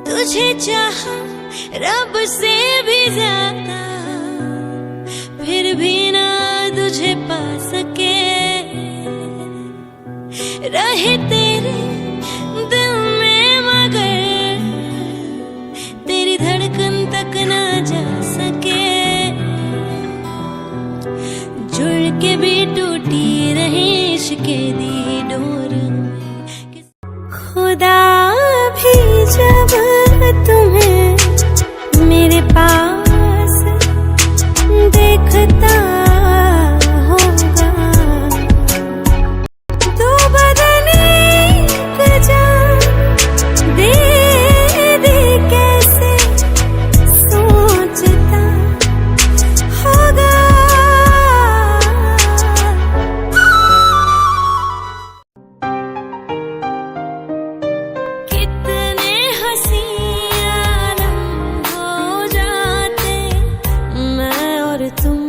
तुझे चाहा रब से भी ज्यादा, फिर भी ना तुझे पा सके। रहे तेरे दिल में मगर तेरी धड़कन तक ना जा सके। जुड़ के भी टूटी रहे इश्क़ दी डोर। खुदा भी जब तुम्हें मेरे पास देखता होगा, तो बदले जान दे दे कैसे सोचता होगा। कितने हंसी आलम हो जाते मैं और तुम